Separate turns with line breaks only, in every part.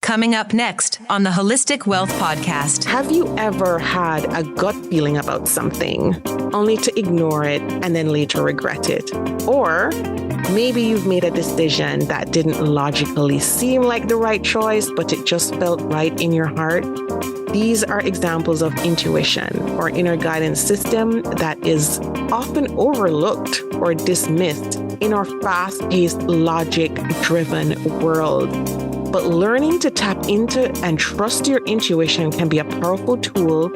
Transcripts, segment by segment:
Coming up next on the Holistic Wealth Podcast.
Have you ever had a gut feeling about something only to ignore it and then later regret it? Or maybe you've made a decision that didn't logically seem like the right choice, but it just felt right in your heart. These are examples of intuition or inner guidance system that is often overlooked or dismissed in our fast-paced, logic-driven world. But learning to tap into and trust your intuition can be a powerful tool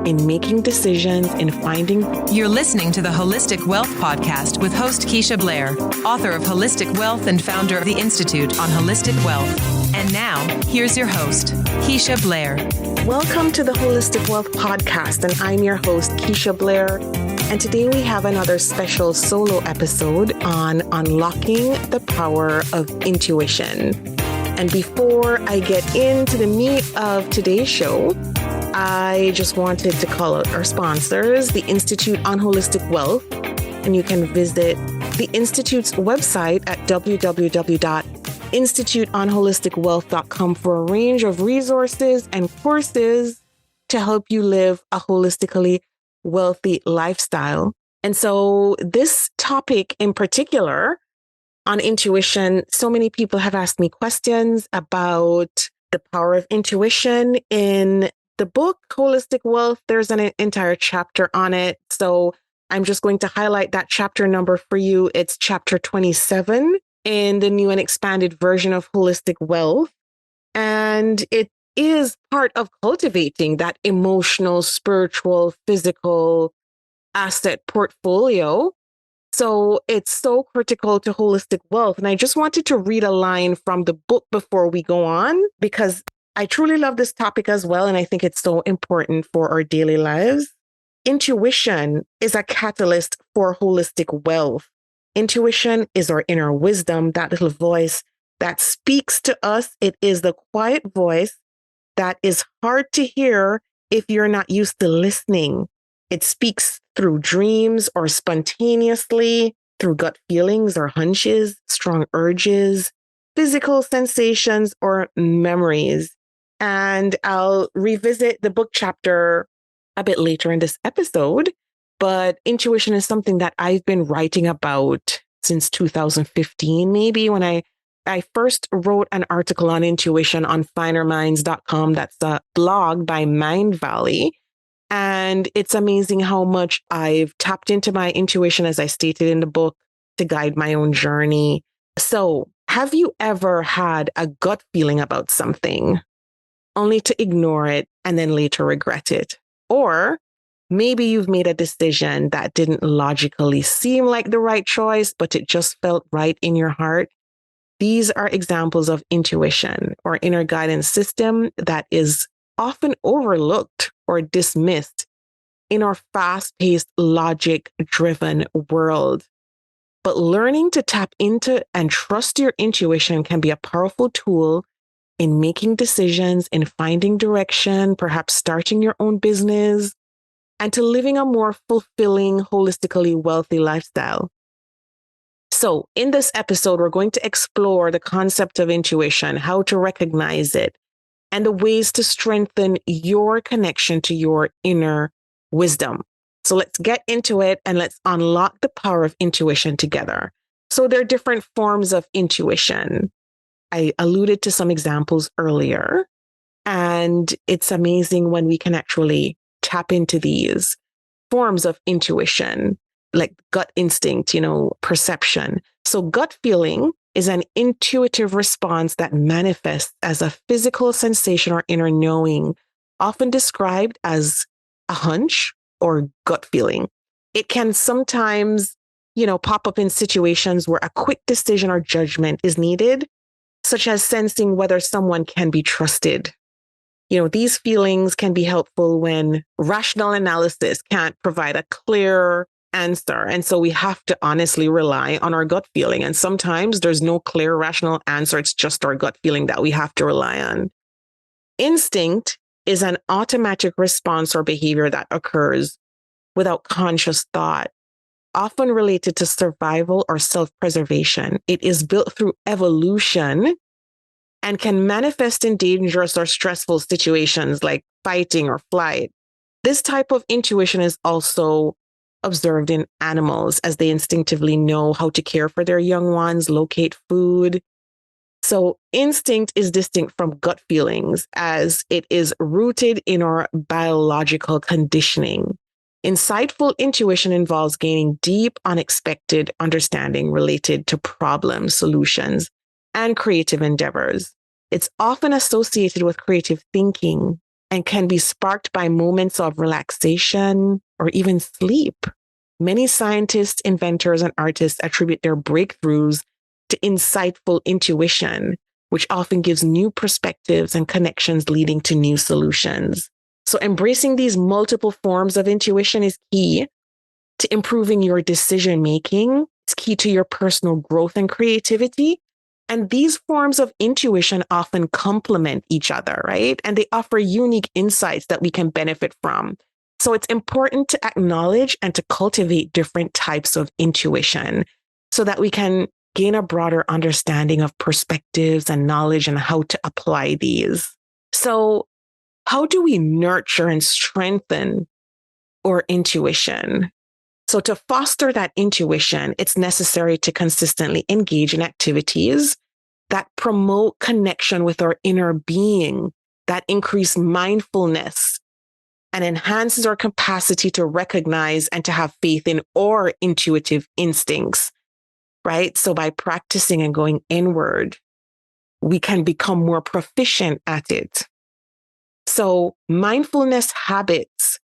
in making decisions and finding.
You're listening to the Holistic Wealth Podcast with host Keisha Blair, author of Holistic Wealth and founder of the Institute on Holistic Wealth. And now, here's your host, Keisha Blair.
Welcome to the Holistic Wealth Podcast, and I'm your host, Keisha Blair. And today we have another special solo episode on unlocking the power of intuition. And before I get into the meat of today's show, I just wanted to call out our sponsors, the Institute on Holistic Wealth. And you can visit the Institute's website at www.instituteonholisticwealth.com for a range of resources and courses to help you live a holistically wealthy lifestyle. And so this topic in particular on intuition, so many people have asked me questions about the power of intuition. In the book, Holistic Wealth, there's an entire chapter on it. So I'm just going to highlight that chapter number for you. It's chapter 27 in the new and expanded version of Holistic Wealth. And it is part of cultivating that emotional, spiritual, physical asset portfolio. So it's so critical to holistic wealth. And I just wanted to read a line from the book before we go on, because I truly love this topic as well. And I think it's so important for our daily lives. Intuition is a catalyst for holistic wealth. Intuition is our inner wisdom, that little voice that speaks to us. It is the quiet voice that is hard to hear if you're not used to listening. It speaks through dreams or spontaneously, through gut feelings or hunches, strong urges, physical sensations, or memories. And I'll revisit the book chapter a bit later in this episode, but intuition is something that I've been writing about since 2015, maybe, when I first wrote an article on intuition on Finerminds.com. That's a blog by Mindvalley. And it's amazing how much I've tapped into my intuition, as I stated in the book, to guide my own journey. So, have you ever had a gut feeling about something only to ignore it and then later regret it? Or maybe you've made a decision that didn't logically seem like the right choice, but it just felt right in your heart. These are examples of intuition or inner guidance system that is often overlooked or dismissed in our fast-paced, logic-driven world. But learning to tap into and trust your intuition can be a powerful tool in making decisions, in finding direction, perhaps starting your own business, and to living a more fulfilling, holistically wealthy lifestyle. So in this episode, we're going to explore the concept of intuition, how to recognize it, and the ways to strengthen your connection to your inner wisdom. So let's get into it and let's unlock the power of intuition together. So there are different forms of intuition. I alluded to some examples earlier, and it's amazing when we can actually tap into these forms of intuition, like gut instinct, perception. So gut feeling is an intuitive response that manifests as a physical sensation or inner knowing, often described as a hunch or gut feeling. It can sometimes, pop up in situations where a quick decision or judgment is needed, such as sensing whether someone can be trusted. These feelings can be helpful when rational analysis can't provide a clear answer. And so we have to honestly rely on our gut feeling. And sometimes there's no clear rational answer. It's just our gut feeling that we have to rely on. Instinct is an automatic response or behavior that occurs without conscious thought, often related to survival or self-preservation. It is built through evolution and can manifest in dangerous or stressful situations like fighting or flight. This type of intuition is also observed in animals as they instinctively know how to care for their young ones, locate food. So instinct is distinct from gut feelings as it is rooted in our biological conditioning. Insightful intuition involves gaining deep, unexpected understanding related to problem solutions and creative endeavors. It's often associated with creative thinking and can be sparked by moments of relaxation or even sleep. Many scientists, inventors, and artists attribute their breakthroughs to insightful intuition, which often gives new perspectives and connections leading to new solutions. So embracing these multiple forms of intuition is key to improving your decision making. It's key to your personal growth and creativity. And these forms of intuition often complement each other, right? And they offer unique insights that we can benefit from. So it's important to acknowledge and to cultivate different types of intuition so that we can gain a broader understanding of perspectives and knowledge and how to apply these. So how do we nurture and strengthen our intuition? So to foster that intuition, it's necessary to consistently engage in activities that promote connection with our inner being, that increase mindfulness and enhances our capacity to recognize and to have faith in our intuitive instincts, right? So by practicing and going inward, we can become more proficient at it. So mindfulness habits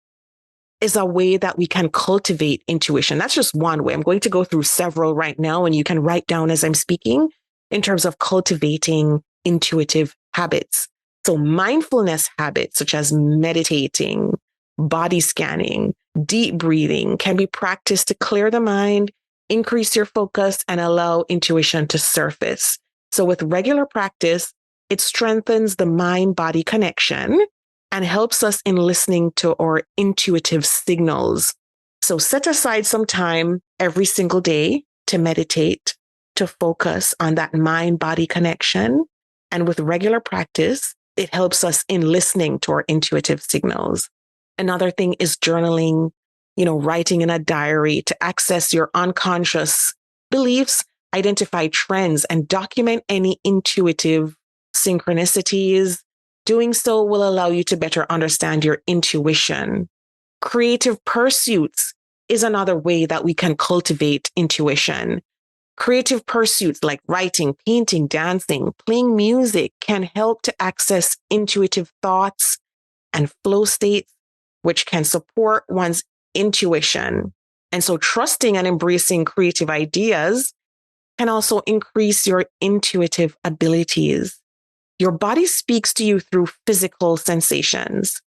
is a way that we can cultivate intuition. That's just one way. I'm going to go through several right now, and you can write down as I'm speaking in terms of cultivating intuitive habits. So mindfulness habits such as meditating, body scanning, deep breathing can be practiced to clear the mind, increase your focus, and allow intuition to surface. So with regular practice, it strengthens the mind-body connection and helps us in listening to our intuitive signals. So set aside some time every single day to meditate, to focus on that mind-body connection. And with regular practice, it helps us in listening to our intuitive signals. Another thing is journaling, writing in a diary to access your unconscious beliefs, identify trends, and document any intuitive synchronicities. Doing so will allow you to better understand your intuition. Creative pursuits is another way that we can cultivate intuition. Creative pursuits like writing, painting, dancing, playing music can help to access intuitive thoughts and flow states, which can support one's intuition. And so trusting and embracing creative ideas can also increase your intuitive abilities. Your body speaks to you through physical sensations,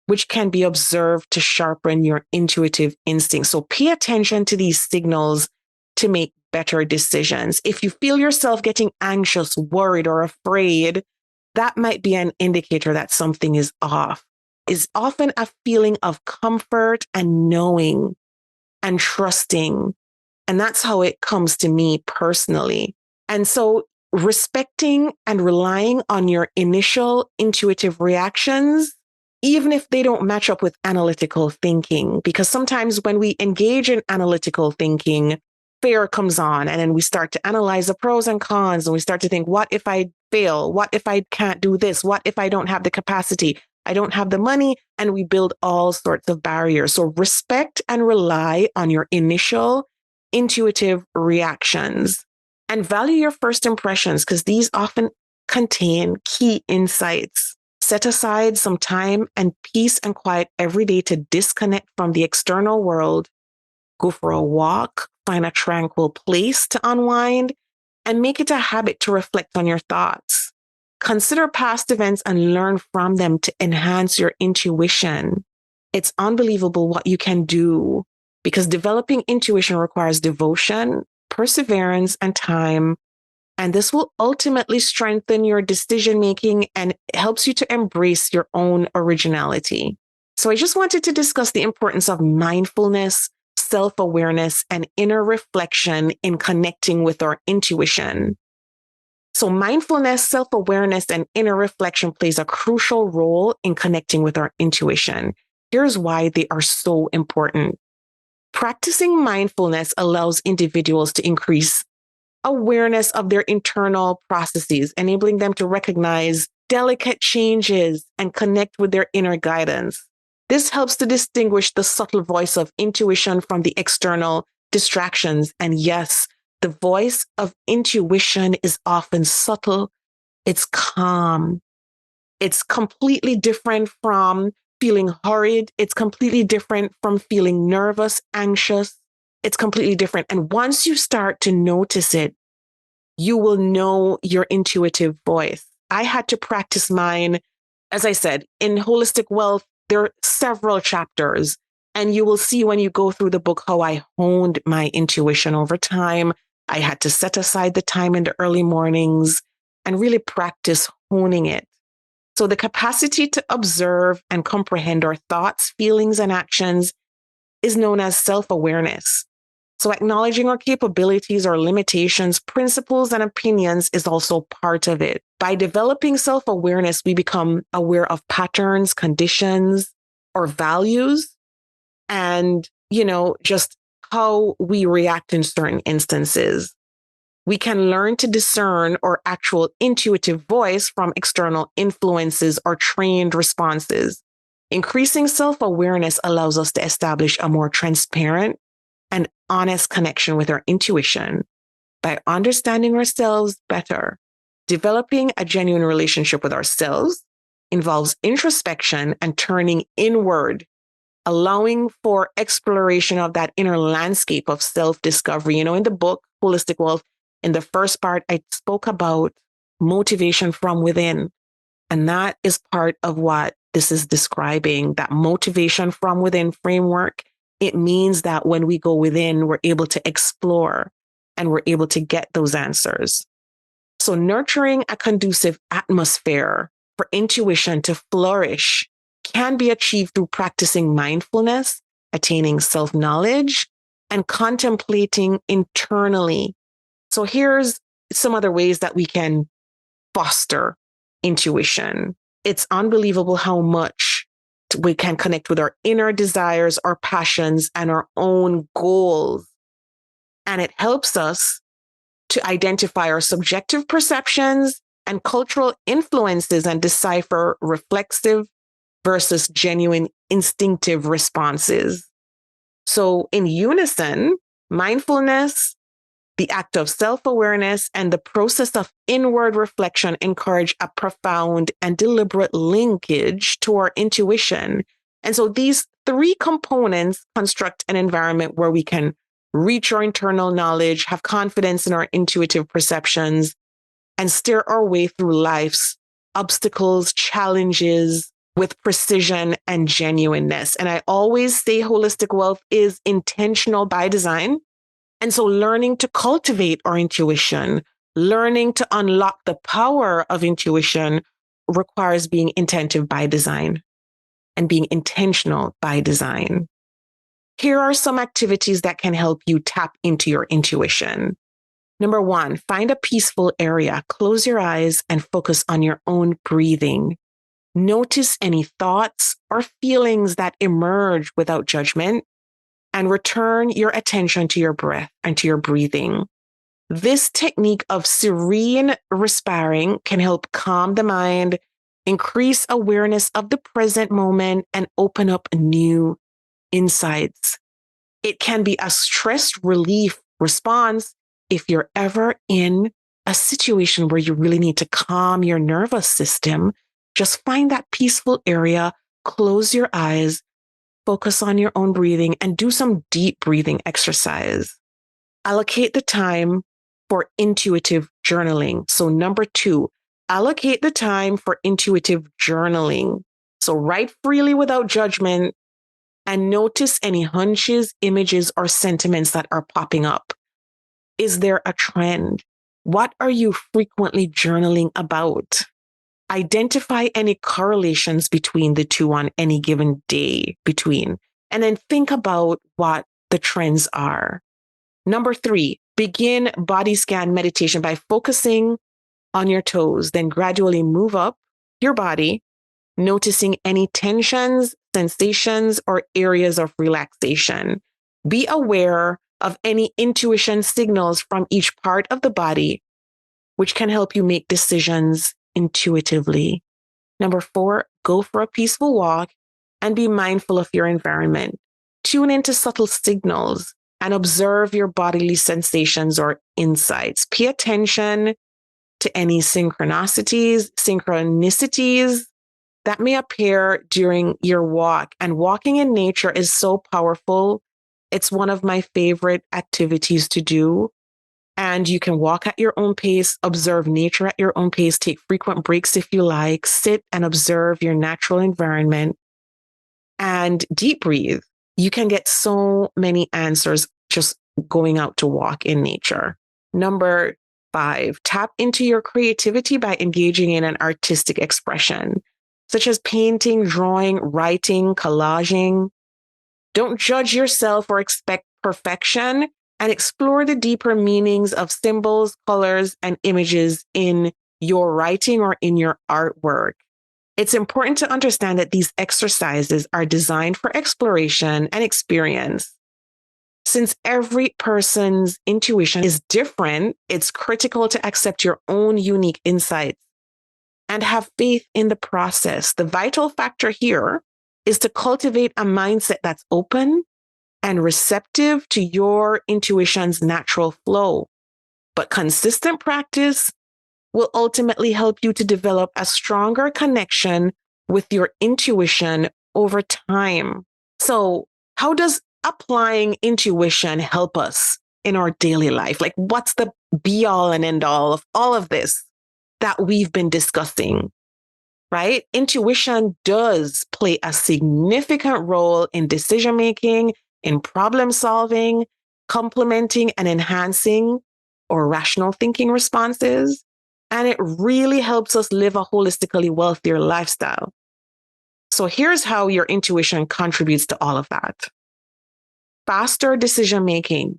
which can be observed to sharpen your intuitive instincts. So pay attention to these signals to make better decisions. If you feel yourself getting anxious, worried, or afraid, that might be an indicator that something is off. It's often a feeling of comfort and knowing and trusting. And that's how it comes to me personally. And so respecting and relying on your initial intuitive reactions, even if they don't match up with analytical thinking, because sometimes when we engage in analytical thinking, fear comes on and then we start to analyze the pros and cons and we start to think, what if I fail? What if I can't do this? What if I don't have the capacity? I don't have the money, and we build all sorts of barriers. So respect and rely on your initial intuitive reactions and value your first impressions because these often contain key insights. Set aside some time and peace and quiet every day to disconnect from the external world. Go for a walk, find a tranquil place to unwind, and make it a habit to reflect on your thoughts. Consider past events and learn from them to enhance your intuition. It's unbelievable what you can do because developing intuition requires devotion, perseverance, and time. And this will ultimately strengthen your decision making and helps you to embrace your own originality. So I just wanted to discuss the importance of mindfulness, self-awareness, and inner reflection in connecting with our intuition. So mindfulness, self-awareness, and inner reflection plays a crucial role in connecting with our intuition. Here's why they are so important. Practicing mindfulness allows individuals to increase awareness of their internal processes, enabling them to recognize delicate changes and connect with their inner guidance. This helps to distinguish the subtle voice of intuition from the external distractions. And yes, the voice of intuition is often subtle. It's calm. It's completely different from feeling hurried. It's completely different from feeling nervous, anxious. It's completely different. And once you start to notice it, you will know your intuitive voice. I had to practice mine. As I said, in Holistic Wealth, there are several chapters, and you will see when you go through the book how I honed my intuition over time. I had to set aside the time in the early mornings and really practice honing it. So the capacity to observe and comprehend our thoughts, feelings, and actions is known as self-awareness. So acknowledging our capabilities, our limitations, principles, and opinions is also part of it. By developing self-awareness, we become aware of patterns, conditions, or values, and, just how we react in certain instances. We can learn to discern our actual intuitive voice from external influences or trained responses. Increasing self-awareness allows us to establish a more transparent and honest connection with our intuition. By understanding ourselves better, developing a genuine relationship with ourselves involves introspection and turning inward, allowing for exploration of that inner landscape of self-discovery. In the book, Holistic Wealth, in the first part, I spoke about motivation from within. And that is part of what this is describing, that motivation from within framework. It means that when we go within, we're able to explore and we're able to get those answers. So nurturing a conducive atmosphere for intuition to flourish can be achieved through practicing mindfulness, attaining self-knowledge, and contemplating internally. So here's some other ways that we can foster intuition. It's unbelievable how much we can connect with our inner desires, our passions, and our own goals. And it helps us to identify our subjective perceptions and cultural influences and decipher reflexive versus genuine instinctive responses. So in unison, mindfulness, the act of self-awareness, and the process of inward reflection encourage a profound and deliberate linkage to our intuition. And so these three components construct an environment where we can reach our internal knowledge, have confidence in our intuitive perceptions, and steer our way through life's obstacles, challenges with precision and genuineness. And I always say holistic wealth is intentional by design. And so learning to cultivate our intuition, learning to unlock the power of intuition requires being attentive by design and being intentional by design. Here are some activities that can help you tap into your intuition. Number one, find a peaceful area, close your eyes, and focus on your own breathing. Notice any thoughts or feelings that emerge without judgment, and return your attention to your breath and to your breathing. This technique of serene respiring can help calm the mind, increase awareness of the present moment, and open up new insights. It can be a stress relief response if you're ever in a situation where you really need to calm your nervous system. Just find that peaceful area, close your eyes, focus on your own breathing, and do some deep breathing exercise. Allocate the time for intuitive journaling. So number two, allocate the time for intuitive journaling. So write freely without judgment and notice any hunches, images, or sentiments that are popping up. Is there a trend? What are you frequently journaling about? Identify any correlations between the two on any given day between, and then think about what the trends are. Number three, begin body scan meditation by focusing on your toes, then gradually move up your body, noticing any tensions, sensations, or areas of relaxation. Be aware of any intuition signals from each part of the body, which can help you make decisions intuitively. Number 4, go for a peaceful walk and be mindful of your environment. Tune into subtle signals and observe your bodily sensations or insights. Pay attention to any synchronicities that may appear during your walk. And walking in nature is so powerful. It's one of my favorite activities to do. And you can walk at your own pace, observe nature at your own pace, take frequent breaks if you like, sit and observe your natural environment, and deep breathe. You can get so many answers just going out to walk in nature. Number 5, tap into your creativity by engaging in an artistic expression, such as painting, drawing, writing, collaging. Don't judge yourself or expect perfection, and explore the deeper meanings of symbols, colors, and images in your writing or in your artwork. It's important to understand that these exercises are designed for exploration and experience. Since every person's intuition is different, it's critical to accept your own unique insights and have faith in the process. The vital factor here is to cultivate a mindset that's open and receptive to your intuition's natural flow. But consistent practice will ultimately help you to develop a stronger connection with your intuition over time. So, how does applying intuition help us in our daily life? Like, what's the be all and end all of all of this that we've been discussing, right? Intuition does play a significant role in decision making, in problem solving, complementing and enhancing our rational thinking responses. And it really helps us live a holistically wealthier lifestyle. So here's how your intuition contributes to all of that. Faster decision making.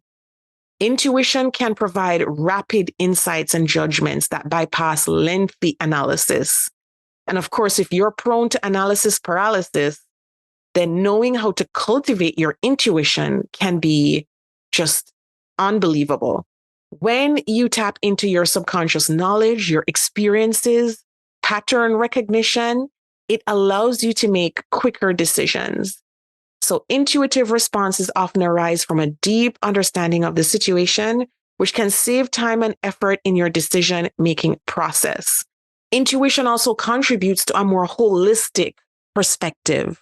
Intuition can provide rapid insights and judgments that bypass lengthy analysis. And of course, if you're prone to analysis paralysis, then knowing how to cultivate your intuition can be just unbelievable. When you tap into your subconscious knowledge, your experiences, pattern recognition, it allows you to make quicker decisions. So intuitive responses often arise from a deep understanding of the situation, which can save time and effort in your decision-making process. Intuition also contributes to a more holistic perspective.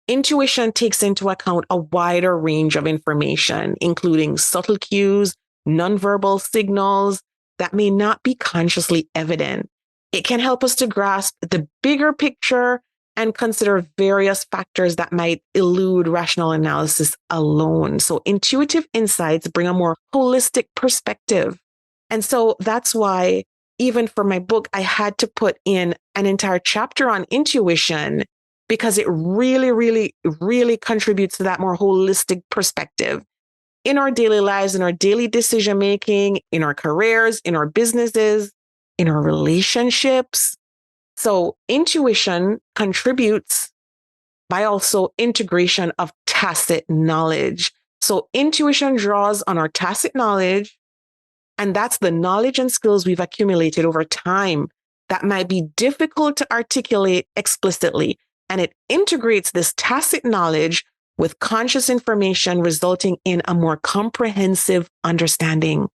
Intuition takes into account a wider range of information, including subtle cues, nonverbal signals that may not be consciously evident. It can help us to grasp the bigger picture and consider various factors that might elude rational analysis alone. So intuitive insights bring a more holistic perspective. And so that's why even for my book, I had to put in an entire chapter on intuition because it really, really, really contributes to that more holistic perspective in our daily lives, in our daily decision-making, in our careers, in our businesses, in our relationships. So intuition contributes by also integration of tacit knowledge. So intuition draws on our tacit knowledge, and that's the knowledge and skills we've accumulated over time that might be difficult to articulate explicitly. And it integrates this tacit knowledge with conscious information, resulting in a more comprehensive understanding.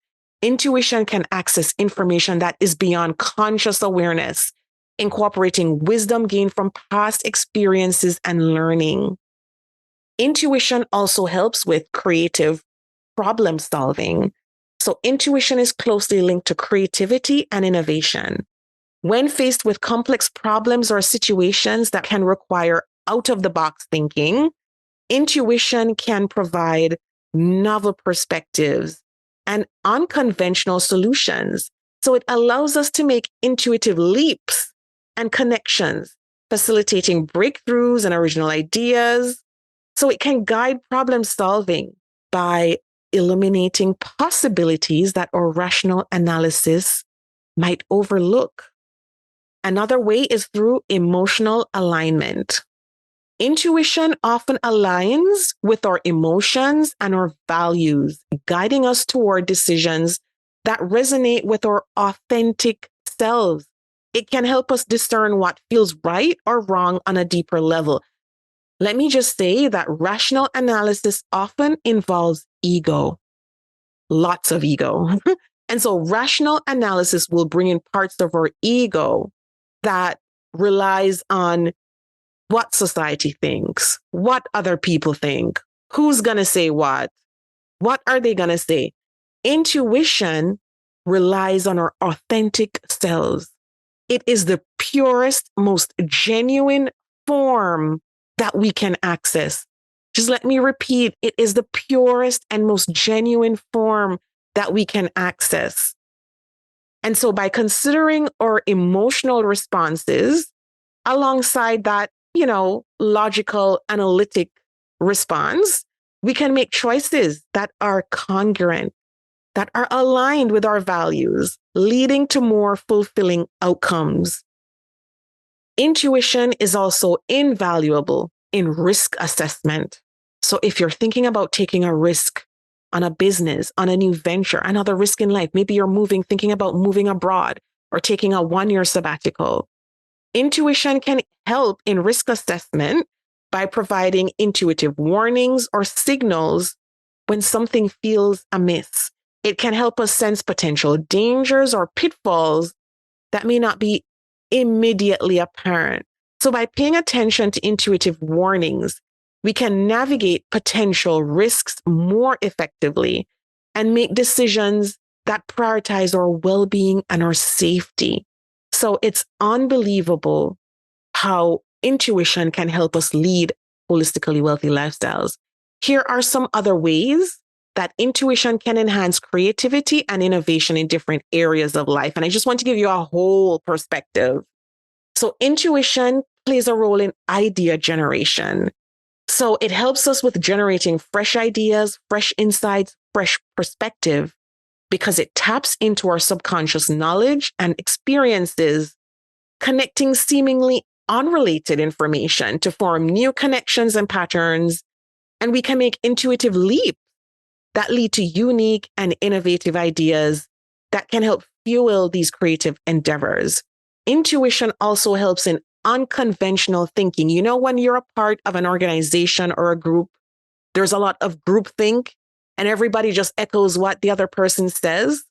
Intuition can access information that is beyond conscious awareness, incorporating wisdom gained from past experiences and learning. Intuition also helps with creative problem solving. So intuition is closely linked to creativity and innovation. When faced with complex problems or situations that can require out-of-the-box thinking, intuition can provide novel perspectives and unconventional solutions. So it allows us to make intuitive leaps and connections, facilitating breakthroughs and original ideas. So it can guide problem solving by illuminating possibilities that our rational analysis might overlook. Another way is through emotional alignment. Intuition often aligns with our emotions and our values, guiding us toward decisions that resonate with our authentic selves. It can help us discern what feels right or wrong on a deeper level. Let me just say that rational analysis often involves ego, lots of ego. And so rational analysis will bring in parts of our ego that relies on what society thinks, what other people think, who's going to say what are they going to say? Intuition relies on our authentic selves. It is the purest, most genuine form that we can access. Just let me repeat, it is the purest and most genuine form that we can access. And so by considering our emotional responses alongside that, logical, analytic response, we can make choices that are congruent, that are aligned with our values, leading to more fulfilling outcomes. Intuition is also invaluable in risk assessment. So if you're thinking about taking a risk on a business, on a new venture, another risk in life, maybe you're thinking about moving abroad or taking a 1-year sabbatical, intuition can help in risk assessment by providing intuitive warnings or signals when something feels amiss. It can help us sense potential dangers or pitfalls that may not be immediately apparent. So by paying attention to intuitive warnings, we can navigate potential risks more effectively and make decisions that prioritize our well-being and our safety. So it's unbelievable how intuition can help us lead holistically wealthy lifestyles. Here are some other ways that intuition can enhance creativity and innovation in different areas of life. And I just want to give you a whole perspective. So intuition plays a role in idea generation. So it helps us with generating fresh ideas, fresh insights, fresh perspective, because it taps into our subconscious knowledge and experiences, connecting seemingly unrelated information to form new connections and patterns. And we can make intuitive leaps that lead to unique and innovative ideas that can help fuel these creative endeavors. Intuition also helps in unconventional thinking. When you're a part of an organization or a group, there's a lot of groupthink and everybody just echoes what the other person says.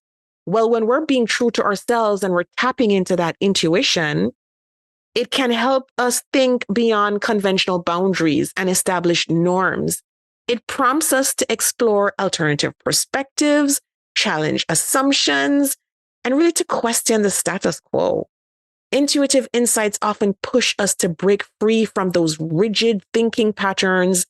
Well, when we're being true to ourselves and we're tapping into that intuition, it can help us think beyond conventional boundaries and establish norms. It prompts us to explore alternative perspectives, challenge assumptions, and really to question the status quo. Intuitive insights often push us to break free from those rigid thinking patterns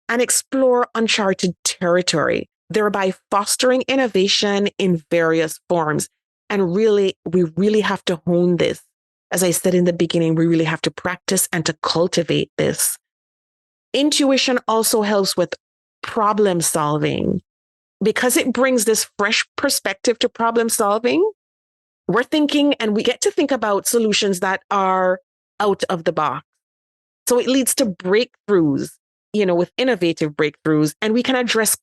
and explore uncharted territory, thereby fostering innovation in various forms. And really, we really have to hone this. As I said in the beginning, we really have to practice and to cultivate this. Intuition also helps with problem solving because it brings this fresh perspective to problem solving. We're thinking and we get to think about solutions that are out of the box. So it leads to breakthroughs, with innovative breakthroughs, and we can address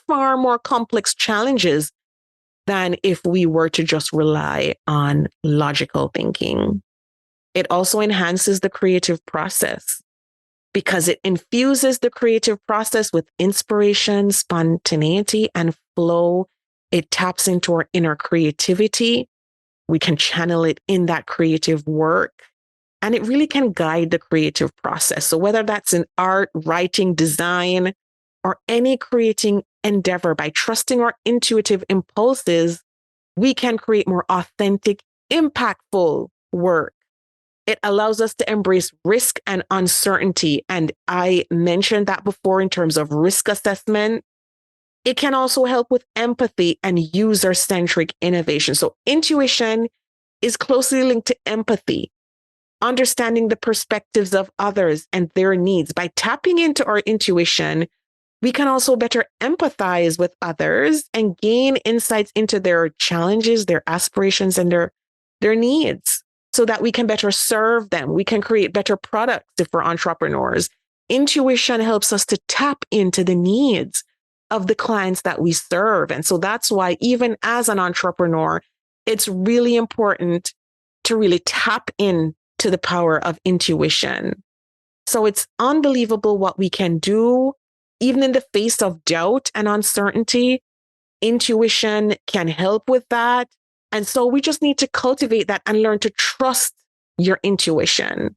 far more complex challenges than if we were to just rely on logical thinking. It also enhances the creative process because it infuses the creative process with inspiration, spontaneity, and flow. It taps into our inner creativity. We can channel it in that creative work, and it really can guide the creative process. So whether that's in art, writing, design, or any creating endeavor, by trusting our intuitive impulses, we can create more authentic, impactful work. It allows us to embrace risk and uncertainty. And I mentioned that before in terms of risk assessment. It can also help with empathy and user-centric innovation. So intuition is closely linked to empathy, understanding the perspectives of others and their needs. By tapping into our intuition, We can also better empathize with others and gain insights into their challenges, their aspirations, and their needs so that we can better serve them. We can create better products if we're entrepreneurs. Intuition helps us to tap into the needs of the clients that we serve. And so that's why even as an entrepreneur, it's really important to really tap into the power of intuition. So it's unbelievable what we can do, even in the face of doubt and uncertainty. Intuition can help with that. And so we just need to cultivate that and learn to trust your intuition,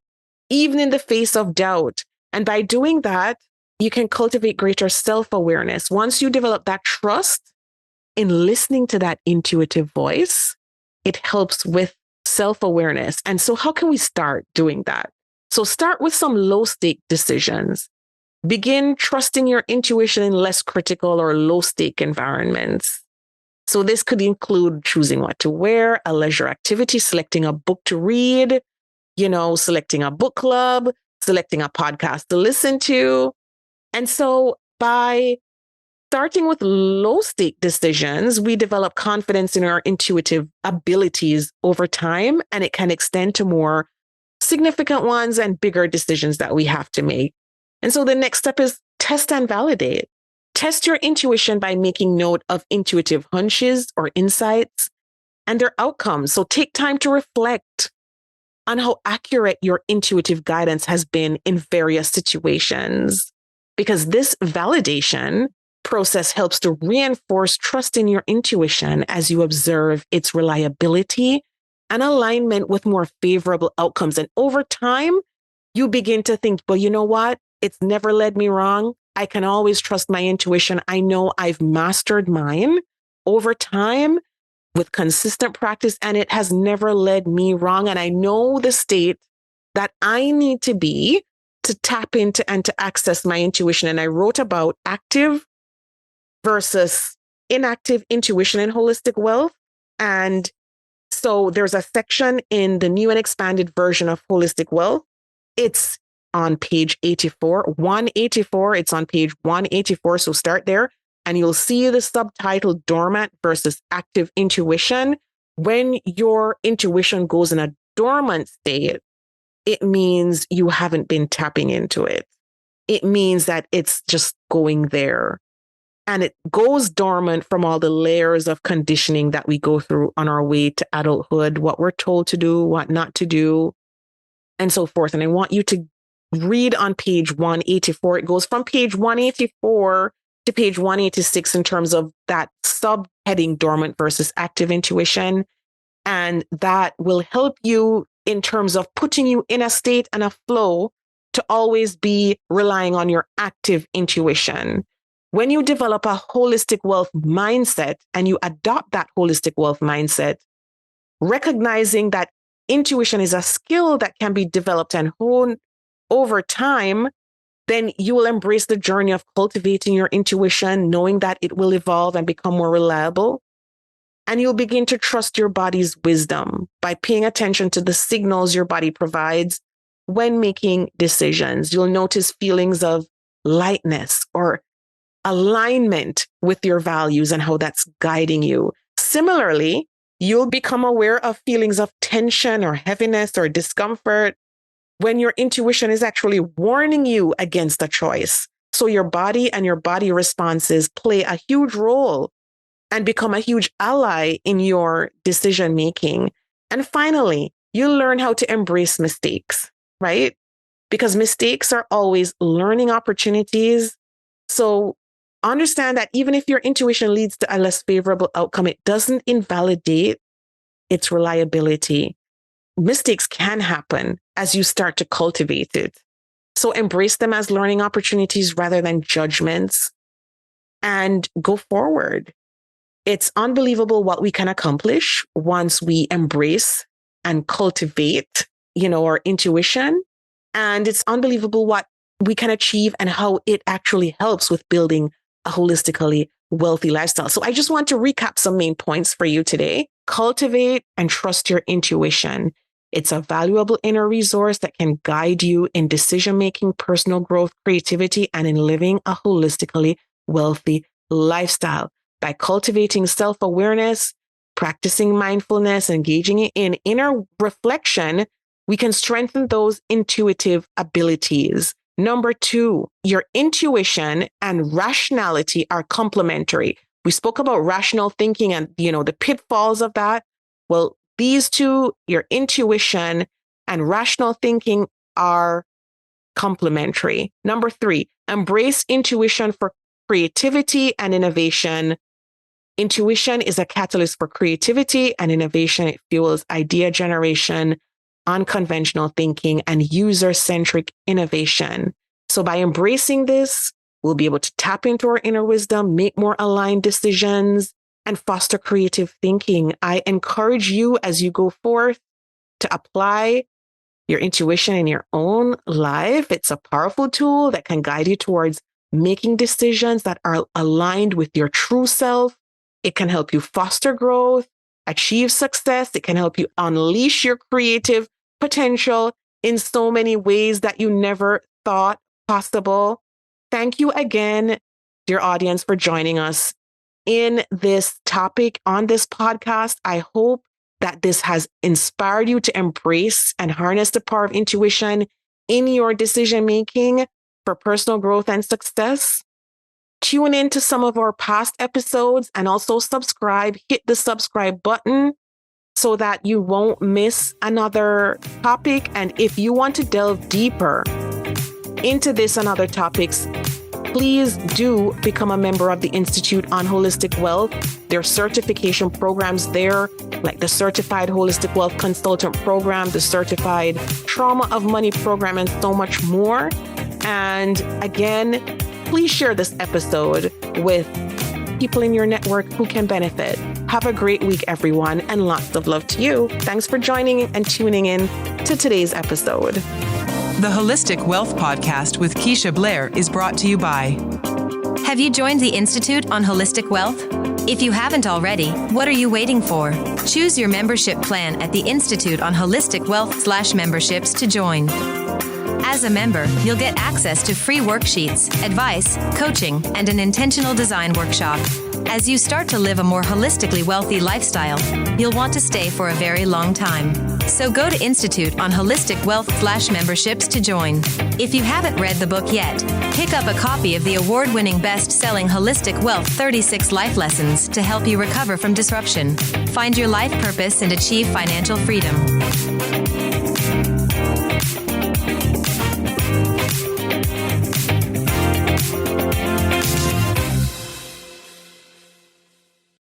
even in the face of doubt. And by doing that, you can cultivate greater self-awareness. Once you develop that trust in listening to that intuitive voice, it helps with self-awareness. And so how can we start doing that? So start with some low-stake decisions. Begin trusting your intuition in less critical or low-stake environments. So this could include choosing what to wear, a leisure activity, selecting a book to read, selecting a book club, selecting a podcast to listen to. And so by starting with low-stake decisions, we develop confidence in our intuitive abilities over time, and it can extend to more significant ones and bigger decisions that we have to make. And so the next step is test and validate. Test your intuition by making note of intuitive hunches or insights and their outcomes. So take time to reflect on how accurate your intuitive guidance has been in various situations, because this validation process helps to reinforce trust in your intuition as you observe its reliability and alignment with more favorable outcomes. And over time, you begin to think, well, you know what? It's never led me wrong. I can always trust my intuition. I know I've mastered mine over time with consistent practice, and it has never led me wrong. And I know the state that I need to be to tap into and to access my intuition. And I wrote about active versus inactive intuition in holistic wealth. And so there's a section in the new and expanded version of Holistic Wealth. It's on page 184. It's on page 184. So start there and you'll see the subtitle Dormant versus Active Intuition. When your intuition goes in a dormant state, it means you haven't been tapping into it. It means that it's just going there. And it goes dormant from all the layers of conditioning that we go through on our way to adulthood, what we're told to do, what not to do, and so forth. And I want you to read on page 184. It goes from page 184 to page 186 in terms of that subheading dormant versus active intuition. And that will help you in terms of putting you in a state and a flow to always be relying on your active intuition. When you develop a holistic wealth mindset and you adopt that holistic wealth mindset, recognizing that intuition is a skill that can be developed and honed over time, then you will embrace the journey of cultivating your intuition, knowing that it will evolve and become more reliable. And you'll begin to trust your body's wisdom by paying attention to the signals your body provides when making decisions. You'll notice feelings of lightness or alignment with your values and how that's guiding you. Similarly, you'll become aware of feelings of tension or heaviness or discomfort when your intuition is actually warning you against a choice. So your body and your body responses play a huge role and become a huge ally in your decision making. And finally, you learn how to embrace mistakes, right? Because mistakes are always learning opportunities. So understand that even if your intuition leads to a less favorable outcome, it doesn't invalidate its reliability. Mistakes can happen as you start to cultivate it. So embrace them as learning opportunities rather than judgments and go forward. It's unbelievable what we can accomplish once we embrace and cultivate, our intuition. And it's unbelievable what we can achieve and how it actually helps with building a holistically wealthy lifestyle. So I just want to recap some main points for you today. Cultivate and trust your intuition. It's a valuable inner resource that can guide you in decision-making, personal growth, creativity, and in living a holistically wealthy lifestyle. By cultivating self-awareness, practicing mindfulness, engaging in inner reflection, we can strengthen those intuitive abilities. Number 2, your intuition and rationality are complementary. We spoke about rational thinking and, the pitfalls of that. Well, these two, your intuition and rational thinking, are complementary. Number 3, embrace intuition for creativity and innovation. Intuition is a catalyst for creativity and innovation. It fuels idea generation, unconventional thinking, and user-centric innovation. So by embracing this, we'll be able to tap into our inner wisdom, make more aligned decisions, and foster creative thinking. I encourage you as you go forth to apply your intuition in your own life. It's a powerful tool that can guide you towards making decisions that are aligned with your true self. It can help you foster growth, achieve success. It can help you unleash your creative potential in so many ways that you never thought possible. Thank you again, dear audience, for joining us in this topic on this podcast. I hope that this has inspired you to embrace and harness the power of intuition in your decision-making for personal growth and success. Tune in to some of our past episodes and also subscribe. Hit the subscribe button so that you won't miss another topic. And if you want to delve deeper into this and other topics, please do become a member of the Institute on Holistic Wealth. There are certification programs there, like the Certified Holistic Wealth Consultant Program, the Certified Trauma of Money Program, and so much more. And again, please share this episode with people in your network who can benefit. Have a great week, everyone, and lots of love to you. Thanks for joining and tuning in to today's episode.
The Holistic Wealth Podcast with Keisha Blair is brought to you by... Have you joined the Institute on Holistic Wealth? If you haven't already, what are you waiting for? Choose your membership plan at the Institute on Holistic Wealth/memberships to join. As a member, you'll get access to free worksheets, advice, coaching, and an intentional design workshop. As you start to live a more holistically wealthy lifestyle, you'll want to stay for a very long time. So go to Institute on Holistic Wealth/memberships to join. If you haven't read the book yet, pick up a copy of the award-winning best-selling Holistic Wealth 36 Life Lessons to help you recover from disruption, find your life purpose, and achieve financial freedom.